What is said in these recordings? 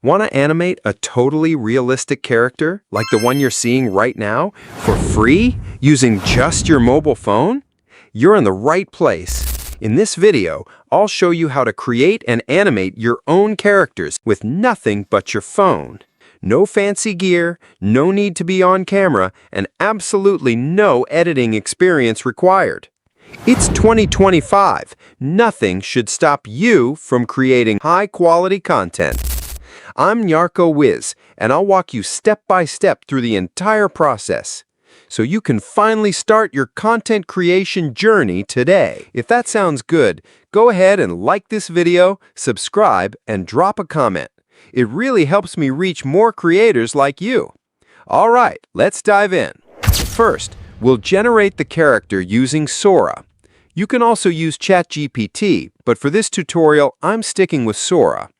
Want to animate a totally realistic character like the one you're seeing right now for free using just your mobile phone? You're in the right place. In this video, I'll show you how to create and animate your own characters with nothing but your phone. No fancy gear, no need to be on camera, and absolutely no editing experience required. It's 2025. Nothing should stop you from creating high-quality content. I'm BigWiz, and I'll walk you step by step through the entire process, so you can finally start your content creation journey today. If that sounds good, go ahead and like this video, subscribe, and drop a comment. It really helps me reach more creators like you. All right, let's dive in. First, we'll generate the character using Sora. You can also use ChatGPT, but for this tutorial, I'm sticking with Sora.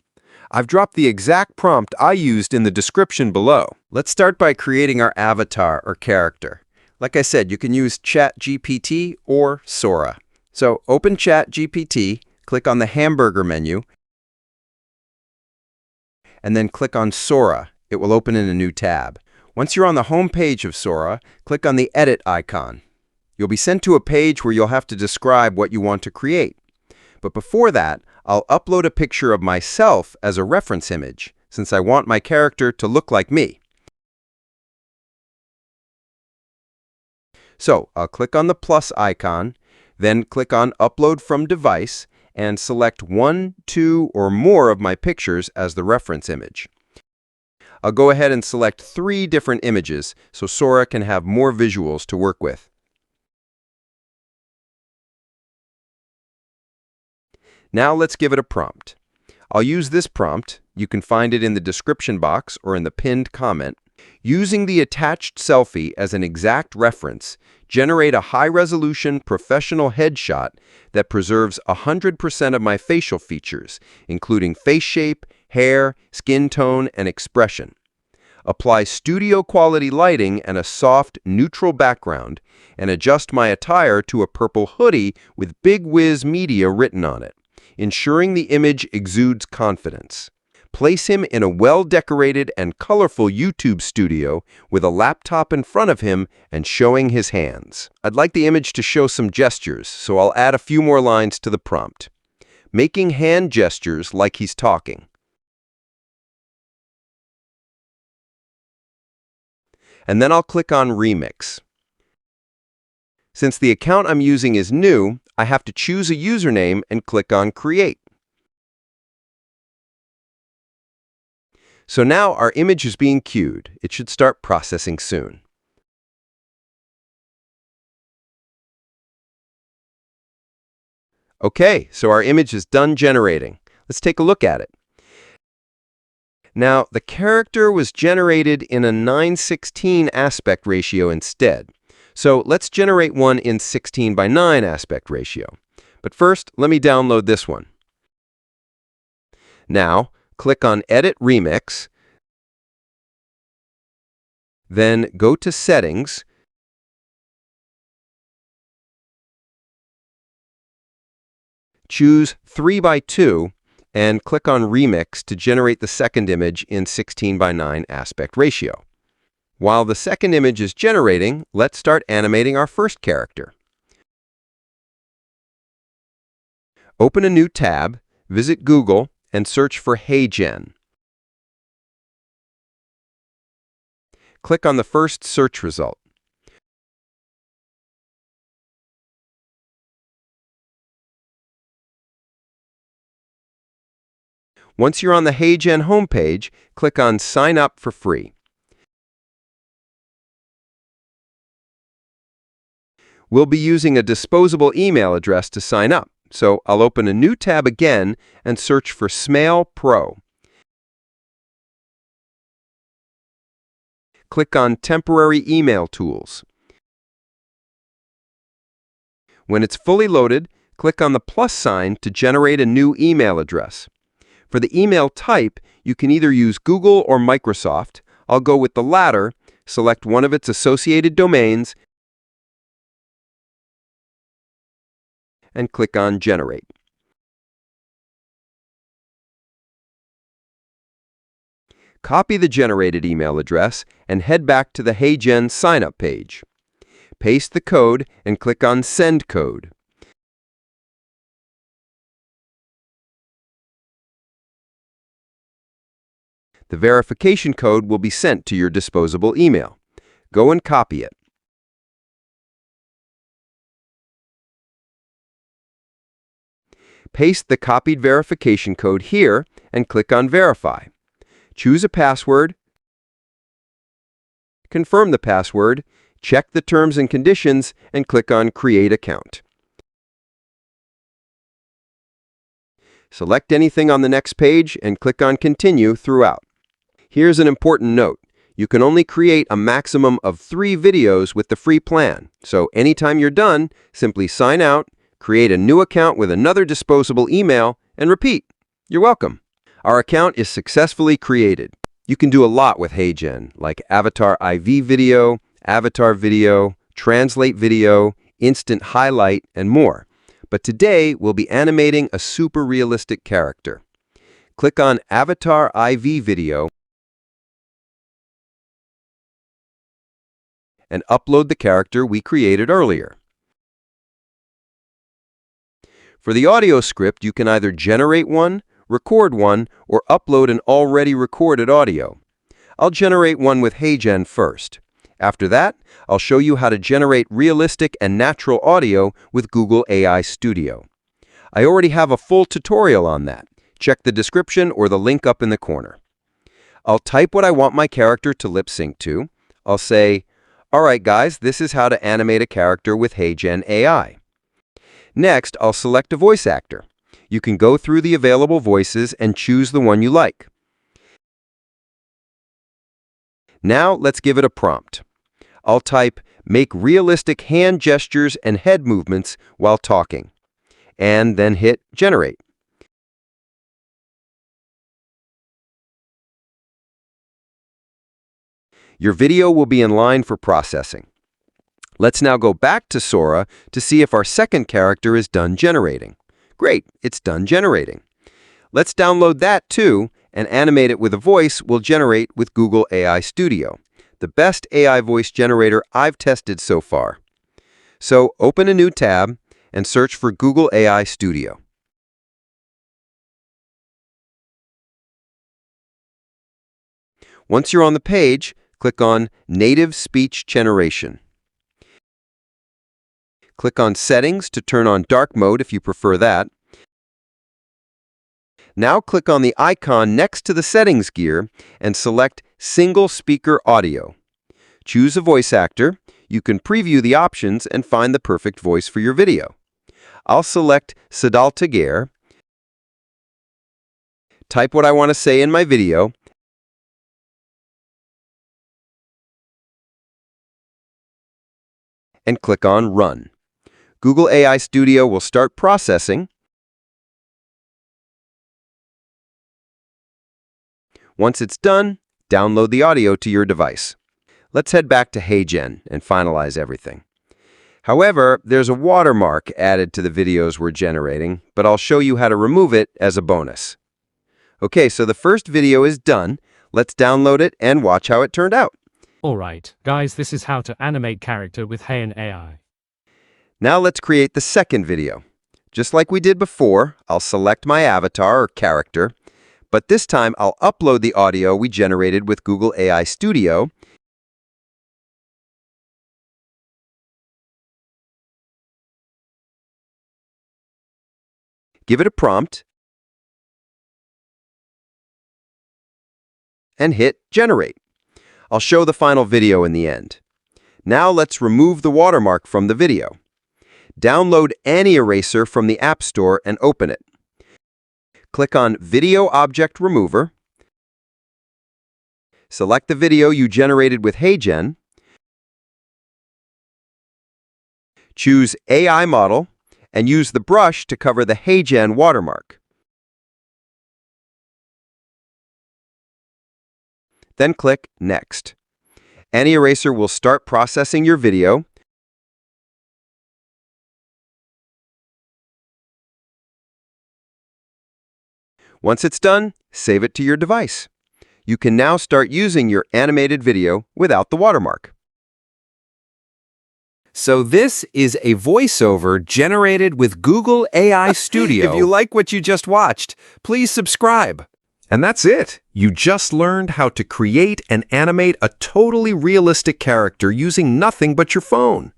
I've dropped the exact prompt I used in the description below. Let's start by creating our avatar or character. Like I said, you can use ChatGPT or Sora. So open ChatGPT, click on the hamburger menu, and then click on Sora. It will open in a new tab. Once you're on the home page of Sora, click on the edit icon. You'll be sent to a page where you'll have to describe what you want to create. But before that, I'll upload a picture of myself as a reference image, since I want my character to look like me. So I'll click on the plus icon, then click on Upload from Device, and select 1, 2, or more of my pictures as the reference image. I'll go ahead and select 3 different images so Sora can have more visuals to work with. Now let's give it a prompt. I'll use this prompt. You can find it in the description box or in the pinned comment. Using the attached selfie as an exact reference, generate a high-resolution professional headshot that preserves 100% of my facial features, including face shape, hair, skin tone, and expression. Apply studio-quality lighting and a soft, neutral background, and adjust my attire to a purple hoodie with BigWiz Media written on it, ensuring the image exudes confidence. Place him in a well-decorated and colorful YouTube studio with a laptop in front of him and showing his hands. I'd like the image to show some gestures, so I'll add a few more lines to the prompt. Making hand gestures like he's talking. And then I'll click on Remix. Since the account I'm using is new, I have to choose a username and click on Create. So now our image is being queued. It should start processing soon. Okay, so our image is done generating. Let's take a look at it. Now, the character was generated in a 9:16 aspect ratio instead. So let's generate one in 16:9 aspect ratio. But first, let me download this one. Now, click on Edit Remix, then go to Settings, choose 3:2, and click on Remix to generate the second image in 16:9 aspect ratio. While the second image is generating, let's start animating our first character. Open a new tab, visit Google, and search for Heygen. Click on the first search result. Once you're on the Heygen homepage, click on Sign Up for Free. We'll be using a disposable email address to sign up, so I'll open a new tab again and search for Smail Pro. Click on Temporary Email Tools. When it's fully loaded, click on the plus sign to generate a new email address. For the email type, you can either use Google or Microsoft. I'll go with the latter, select one of its associated domains, and click on Generate. Copy the generated email address and head back to the Heygen sign-up page. Paste the code and click on Send Code. The verification code will be sent to your disposable email. Go and copy it. Paste the copied verification code here and click on Verify. Choose a password, confirm the password, check the terms and conditions, and click on Create Account. Select anything on the next page and click on Continue throughout. Here's an important note. You can only create a maximum of 3 videos with the free plan, so anytime you're done, simply sign out, create a new account with another disposable email, and repeat. You're welcome. Our account is successfully created. You can do a lot with Heygen, like avatar IV video, avatar video, translate video, instant highlight, and more. But today, we'll be animating a super realistic character. Click on Avatar IV video and upload the character we created earlier. For the audio script, you can either generate one, record one, or upload an already recorded audio. I'll generate one with Heygen first. After that, I'll show you how to generate realistic and natural audio with Google AI Studio. I already have a full tutorial on that. Check the description or the link up in the corner. I'll type what I want my character to lip sync to. I'll say, "All right, guys, this is how to animate a character with Heygen AI." Next, I'll select a voice actor. You can go through the available voices and choose the one you like. Now, let's give it a prompt. I'll type, "Make realistic hand gestures and head movements while talking," and then hit Generate. Your video will be in line for processing. Let's now go back to Sora to see if our second character is done generating. Great, it's done generating. Let's download that too and animate it with a voice we'll generate with Google AI Studio, the best AI voice generator I've tested so far. So open a new tab and search for Google AI Studio. Once you're on the page, click on Native Speech Generation. Click on Settings to turn on dark mode if you prefer that. Now click on the icon next to the settings gear and select Single Speaker Audio. Choose a voice actor. You can preview the options and find the perfect voice for your video. I'll select Sadal Taguer, type what I want to say in my video, and click on Run. Google AI Studio will start processing. Once it's done, download the audio to your device. Let's head back to Heygen and finalize everything. However, there's a watermark added to the videos we're generating, but I'll show you how to remove it as a bonus. Okay, so the first video is done. Let's download it and watch how it turned out. Alright, guys, this is how to animate character with Heygen AI. Now let's create the second video. Just like we did before, I'll select my avatar or character, but this time I'll upload the audio we generated with Google AI Studio. Give it a prompt, and hit Generate. I'll show the final video in the end. Now let's remove the watermark from the video. Download any eraser from the App Store and open it. Click on Video Object Remover. Select the video you generated with Heygen. Choose AI Model and use the brush to cover the Heygen watermark. Then click Next. Any eraser will start processing your video. Once it's done, save it to your device. You can now start using your animated video without the watermark. So this is a voiceover generated with Google AI Studio. If you like what you just watched, please subscribe. And that's it. You just learned how to create and animate a totally realistic character using nothing but your phone.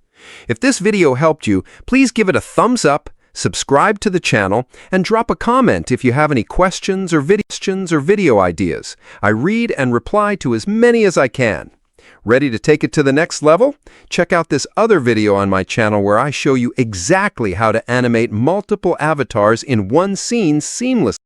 If this video helped you, please give it a thumbs up, subscribe to the channel, and drop a comment if you have any questions or video ideas. I read and reply to as many as I can. Ready to take it to the next level? Check out this other video on my channel where I show you exactly how to animate multiple avatars in one scene seamlessly.